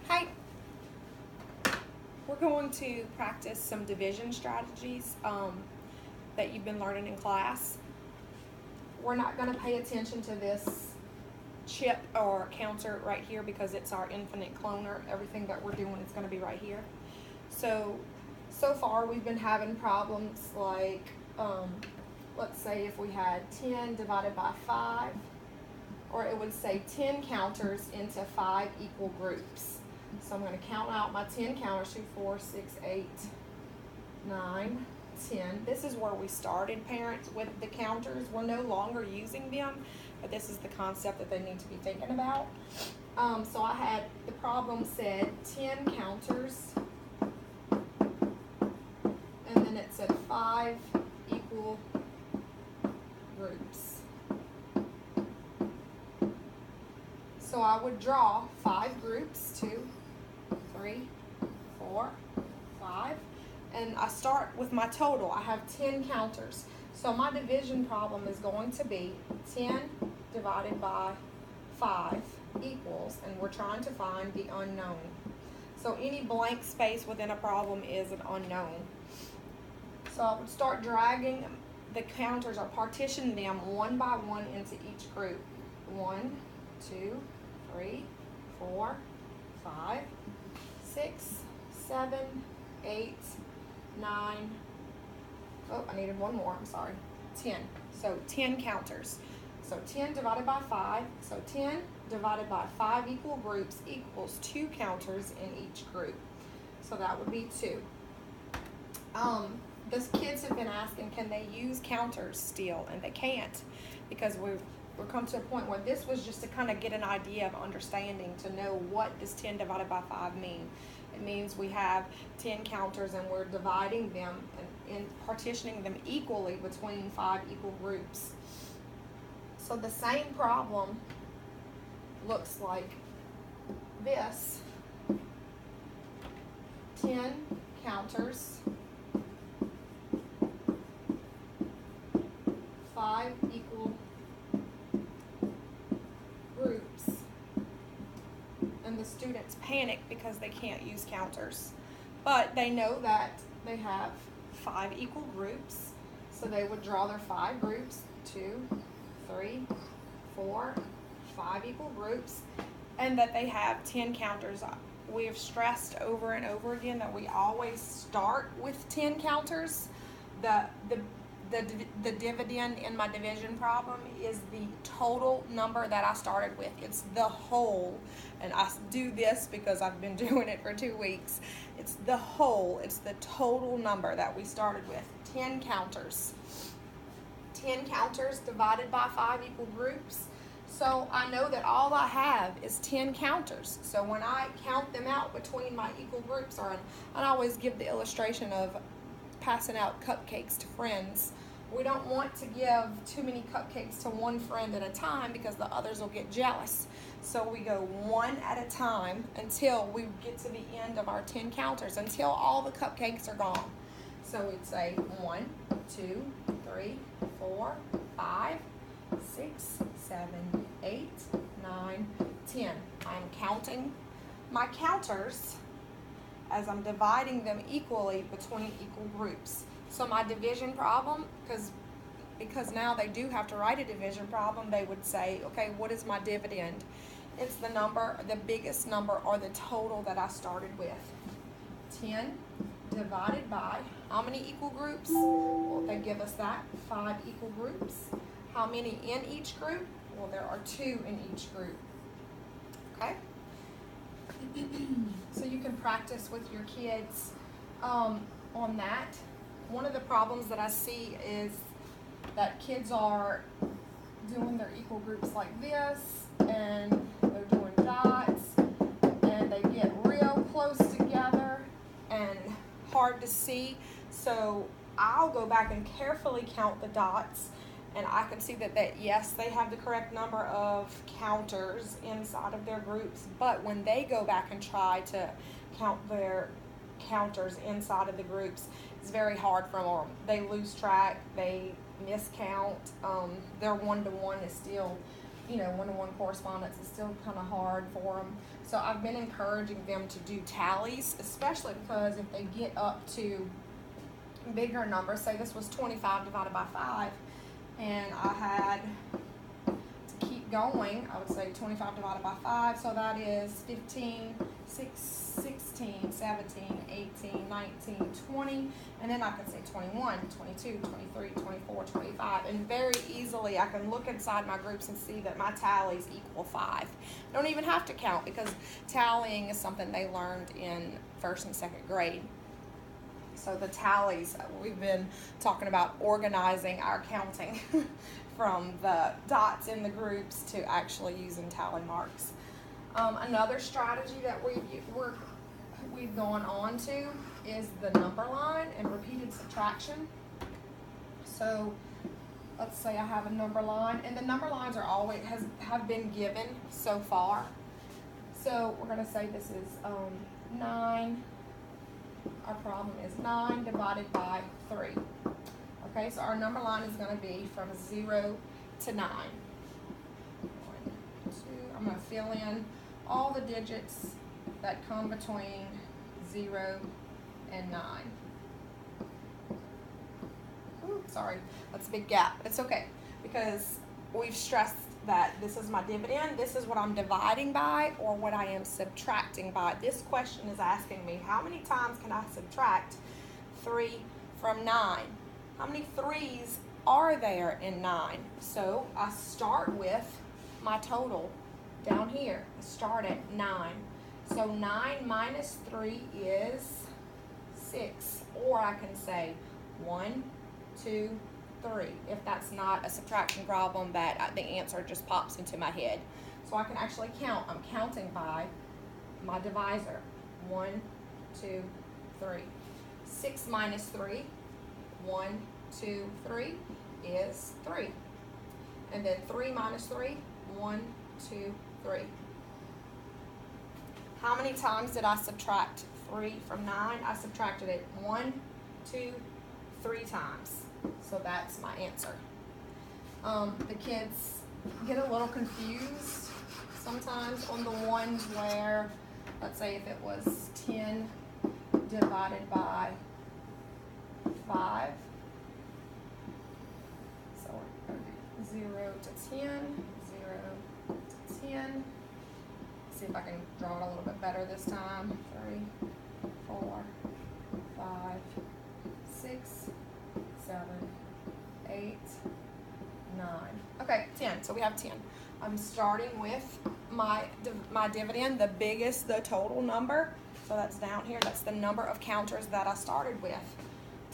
Hi, we're going to practice some division strategies that you've been learning in class. We're not going to pay attention to this chip or counter right here because it's our infinite cloner. Everything that we're doing is going to be right here. So far we've been having problems like, let's say if we had 10 divided by 5, or it would say 10 counters into 5 equal groups. So I'm going to count out my 10 counters, 2, 4, 6, 8, 9, 10. This is where we started, parents, with the counters. We're no longer using them, but this is the concept that they need to be thinking about. So I had, the problem said 10 counters, and then it said 5 equal groups. So I would draw 5 groups, 2, 3, 4, 5, and I start with my total. I have 10 counters. So my division problem is going to be 10 divided by 5 equals, and we're trying to find the unknown. So any blank space within a problem is an unknown. So I would start dragging the counters or partition them one by one into each group. 1, 2, 3, 4, 5, 6, 7, 8, 9. Oh, I needed one more, I'm sorry. 10. So 10 counters. So 10 divided by 5. So 10 divided by 5 equal groups equals 2 counters in each group. So that would be 2. Those kids have been asking, can they use counters still? And they can't, because we're come to a point where this was just to kind of get an idea of understanding, to know what does 10 divided by 5 mean. It means we have 10 counters and we're dividing them and partitioning them equally between 5 equal groups. So the same problem looks like this. 10 counters, 5 equal groups, and the students panic because they can't use counters, but they know that they have 5 equal groups, so they would draw their 5 groups, 2, 3, 4, 5 equal groups, and that they have 10 counters. We have stressed over and over again that we always start with 10 counters. The dividend in my division problem is the total number that I started with. It's the whole, and I do this because I've been doing it for 2 weeks. It's the whole, it's the total number that we started with. 10 counters. 10 counters divided by 5 equal groups. So I know that all I have is 10 counters. So when I count them out between my equal groups, or I always give the illustration of passing out cupcakes to friends. We don't want to give too many cupcakes to one friend at a time because the others will get jealous. So we go one at a time until we get to the end of our 10 counters, until all the cupcakes are gone. So we'd say 1, 2, 3, 4, 5, 6, 7, 8, 9, 10. I'm counting my counters as I'm dividing them equally between equal groups. So my division problem, because now they do have to write a division problem, they would say, okay, what is my dividend? It's the number, the biggest number, or the total that I started with. 10 divided by, how many equal groups? Well, they give us that, 5 equal groups. How many in each group? Well, there are 2 in each group. Okay? So you can practice with your kids on that. One of the problems that I see is that kids are doing their equal groups like this, and they're doing dots, and they get real close together and hard to see. So I'll go back and carefully count the dots, and I can see that yes, they have the correct number of counters inside of their groups, but when they go back and try to count their counters inside of the groups, it's very hard for them. They lose track, they miscount, their one-to-one is still one-to-one correspondence is still kind of hard for them. So I've been encouraging them to do tallies, especially because if they get up to bigger numbers, say this was 25 divided by 5, and I had to keep going, I would say 25 divided by 5, so that is 15, 16, 17, 18, 19, 20, and then I can say 21, 22, 23, 24, 25, and very easily I can look inside my groups and see that my tallies equal 5. I don't even have to count, because tallying is something they learned in 1st and 2nd grade. So the tallies, we've been talking about organizing our counting from the dots in the groups to actually using tally marks. Another strategy that we've gone on to is the number line and repeated subtraction. So let's say I have a number line, and the number lines are always have been given so far. So we're going to say this is 9. Our problem is 9 divided by 3. Okay, so our number line is going to be from 0 to 9. 1, 2. I'm going to fill in all the digits that come between 0 and 9. Ooh, sorry, that's a big gap. It's okay, because we've stressed that this is my dividend, this is what I'm dividing by, or what I am subtracting by. This question is asking me, how many times can I subtract 3 from 9? How many 3's are there in 9? So I start with my total down here. I start at 9. So 9 minus 3 is 6. Or I can say 1, 2, 3, if that's not a subtraction problem that the answer just pops into my head. So I can actually count. I'm counting by my divisor. 1, 2, 3. 6 minus 3, 1, 2, 3 is 3. And then 3 minus 3, 1, 2, 3. How many times did I subtract 3 from 9? I subtracted it 1, 2, 3 times. So that's my answer. The kids get a little confused sometimes on the ones where, let's say if it was 10 divided by 5. So 0 to 10, 0 to 10. See if I can draw it a little bit better this time. 3, 4, 5, 6, 7, 8, 9. Okay, 10. So we have 10. I'm starting with my dividend, the total number. So that's down here. That's the number of counters that I started with.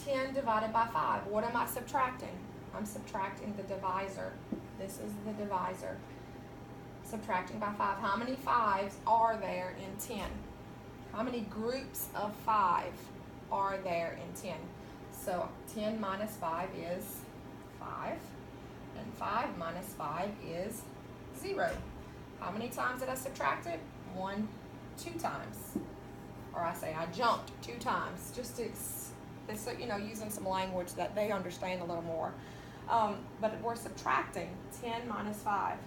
10 divided by 5. What am I subtracting? I'm subtracting the divisor. This is the divisor. Subtracting by 5. How many 5's are there in 10? How many groups of 5 are there in 10? So 10 minus 5 is 5, and 5 minus 5 is 0. How many times did I subtract it? 1, 2 times. Or I say I jumped 2 times, just to, using some language that they understand a little more. But we're subtracting 10 minus 5.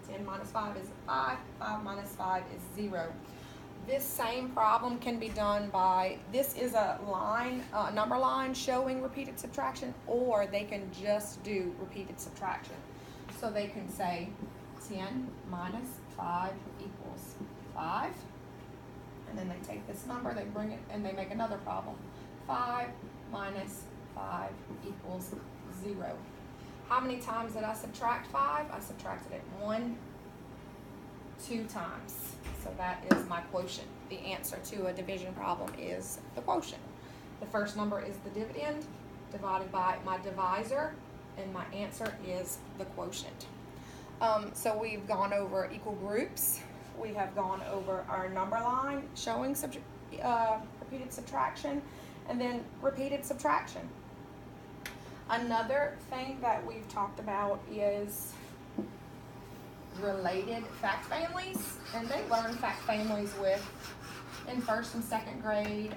10 minus 5 is 5, 5 minus 5 is 0. This same problem can be done by, this is a line, number line showing repeated subtraction, or they can just do repeated subtraction. So they can say 10 minus 5 equals 5, and then they take this number, they bring it, and they make another problem. 5 minus 5 equals 0. How many times did I subtract 5? I subtracted it 1, 2 times. So that is my quotient. The answer to a division problem is the quotient. The first number is the dividend divided by my divisor, and my answer is the quotient. So we've gone over equal groups. We have gone over our number line showing repeated subtraction, and then repeated subtraction. Another thing that we've talked about is related fact families, and they learn fact families in 1st and 2nd grade.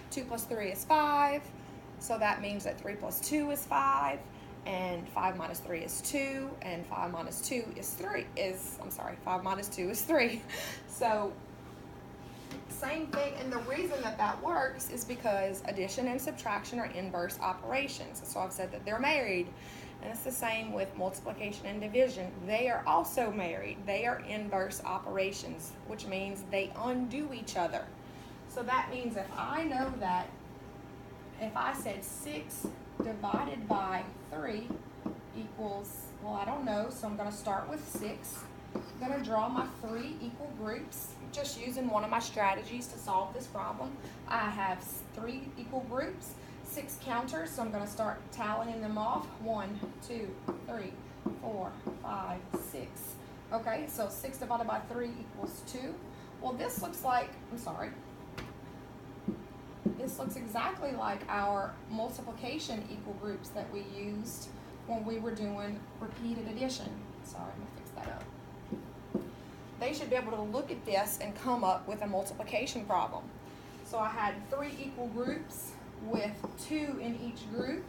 2 plus 3 is 5, so that means that 3 plus 2 is 5, and 5 minus 3 is 2, and 5 minus 2 is 3, I'm sorry, 5 minus 2 is 3. So, same thing, and the reason that that works is because addition and subtraction are inverse operations. So I've said that they're married, and it's the same with multiplication and division. They are also married. They are inverse operations, which means they undo each other. So that means if I know that, if I said 6 divided by 3 equals, well, I don't know, so I'm going to start with 6. I'm going to draw my 3 equal groups, just using one of my strategies to solve this problem. I have 3 equal groups, 6 counters, so I'm going to start tallying them off. 1, 2, 3, 4, 5, 6. Okay, so 6 divided by 3 equals 2. Well, this looks like, this looks exactly like our multiplication equal groups that we used when we were doing repeated addition. Sorry, I'm going to fix that up. They should be able to look at this and come up with a multiplication problem. So I had 3 equal groups with 2 in each group.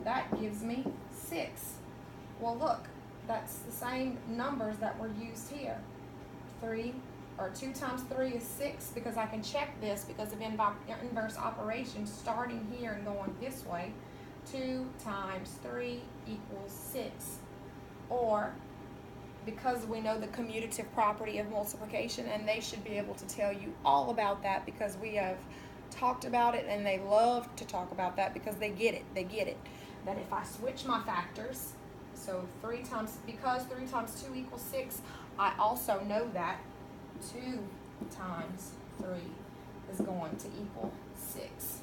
That gives me 6. Well, look, that's the same numbers that were used here. 2 times 3 is 6, because I can check this because of inverse operations starting here and going this way. 2 times 3 equals 6. Or, because we know the commutative property of multiplication, and they should be able to tell you all about that because we have talked about it, and they love to talk about that because they get it. That if I switch my factors, so 3 times 2 equals 6, I also know that 2 times 3 is going to equal 6.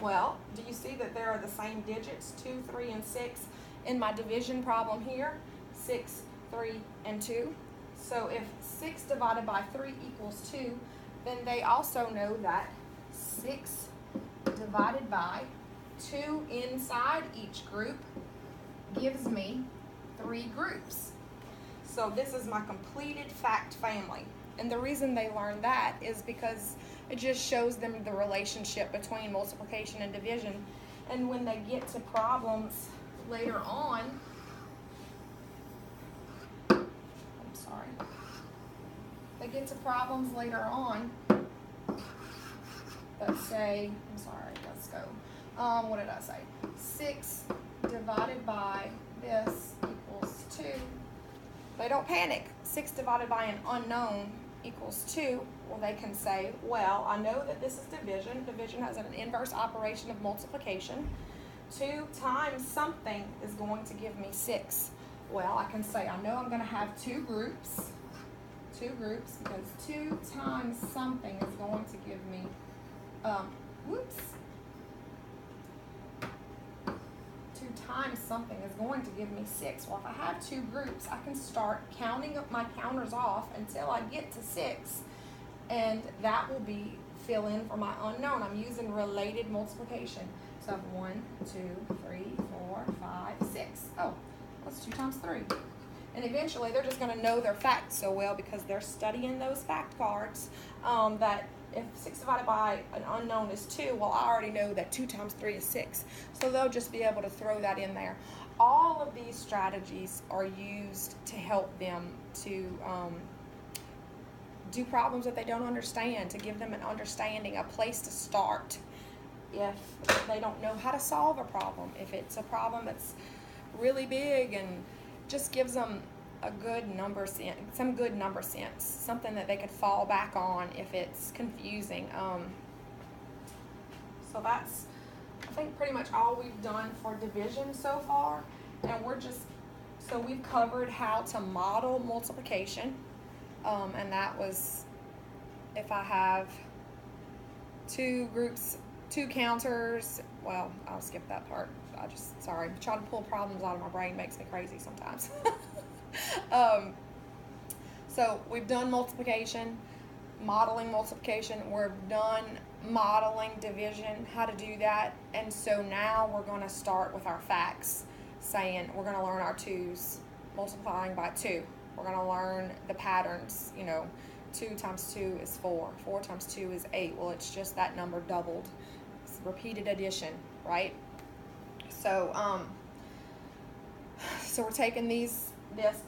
Well, do you see that there are the same digits, 2, 3, and 6, in my division problem here? 6, 3, and 2. So if 6 divided by 3 equals 2, then they also know that 6 divided by 2 inside each group gives me 3 groups. So this is my completed fact family. And the reason they learn that is because it just shows them the relationship between multiplication and division. And when they get to problems later on, that say, let's go. What did I say? 6 divided by this equals 2. They don't panic. 6 divided by an unknown equals 2. Well, they can say, well, I know that this is division. Division has an inverse operation of multiplication. 2 times something is going to give me 6. Well, I can say, I know I'm going to have 2 groups, because 2 times something is going to give me, 2 times something is going to give me 6. Well, if I have 2 groups, I can start counting up my counters off until I get to 6, and that will be fill in for my unknown. I'm using related multiplication. So I have 1, 2, 3, 4, 5, 6. Oh, that's 2 times 3. And eventually they're just going to know their facts so well because they're studying those fact cards, that if 6 divided by an unknown is 2, well, I already know that 2 times 3 is 6. So they'll just be able to throw that in there. All of these strategies are used to help them to do problems that they don't understand, to give them an understanding, a place to start. If they don't know how to solve a problem, if it's a problem that's really big, and just gives them a good number sense, some good number sense, something that they could fall back on if it's confusing. So that's, I think, pretty much all we've done for division so far. And so we've covered how to model multiplication, and that was if I have 2 groups, 2 counters. Well, I'll skip that part. Sorry, trying to pull problems out of my brain makes me crazy sometimes. So we've done multiplication, modeling multiplication. We're done modeling division, how to do that. And so now we're going to start with our facts, saying we're going to learn our 2's, multiplying by 2. We're going to learn the patterns, 2 times 2 is 4. 4 times 2 is 8. Well, it's just that number doubled. It's repeated addition, right? So, So we're taking this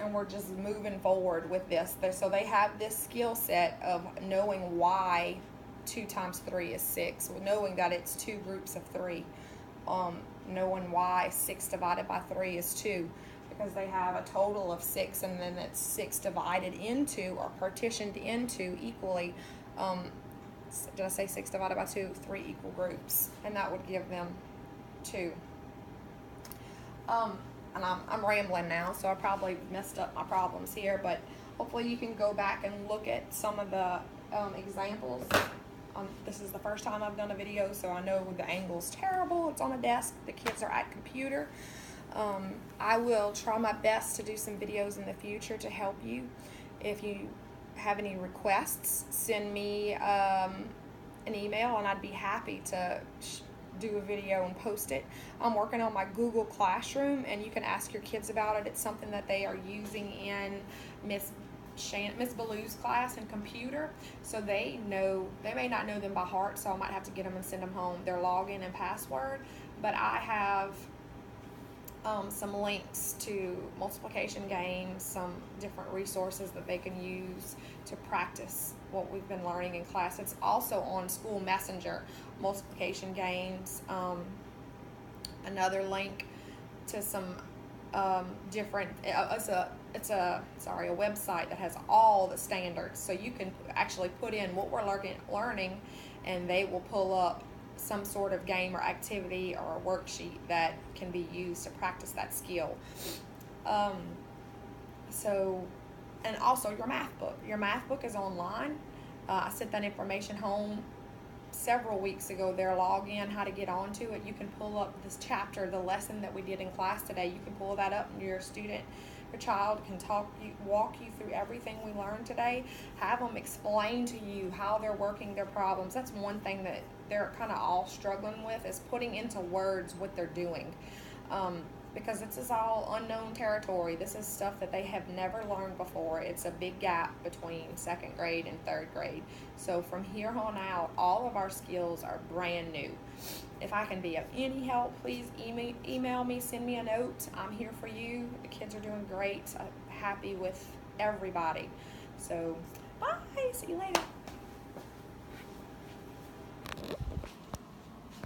and we're just moving forward with this. So they have this skill set of knowing why 2 times 3 is 6, knowing that it's 2 groups of 3, knowing why 6 divided by 3 is 2, because they have a total of 6, and then it's 6 divided into or partitioned into equally. Did I say 6 divided by 2? 3 equal groups, and that would give them 2. And I'm rambling now, so I probably messed up my problems here, but hopefully you can go back and look at some of the examples. This is the first time I've done a video, so I know the angle's terrible. It's on a desk. The kids are at computer. I will try my best to do some videos in the future to help you. If you have any requests, send me an email, and I'd be happy to do a video and post it. I'm working on my Google Classroom, and you can ask your kids about it. It's something that they are using in Miss Ballou's class in computer, so they may not know them by heart, so I might have to get them and send them home their login and password. But I have some links to multiplication games, some different resources that they can use to practice what we've been learning in class. It's also on School Messenger, multiplication games. Another link to some different, it's a website that has all the standards, so you can actually put in what we're learning, and they will pull up some sort of game or activity or a worksheet that can be used to practice that skill. And also your math book. Your math book is online. I sent that information home several weeks ago. Their login, how to get onto it. You can pull up this chapter, the lesson that we did in class today. You can pull that up, and your child can walk you through everything we learned today. Have them explain to you how they're working their problems. That's one thing that they're kind of all struggling with, is putting into words what they're doing. Because this is all unknown territory. This is stuff that they have never learned before. It's a big gap between 2nd grade and 3rd grade. So from here on out, all of our skills are brand new. If I can be of any help, please email me, send me a note. I'm here for you. The kids are doing great. I'm happy with everybody. So bye. See you later.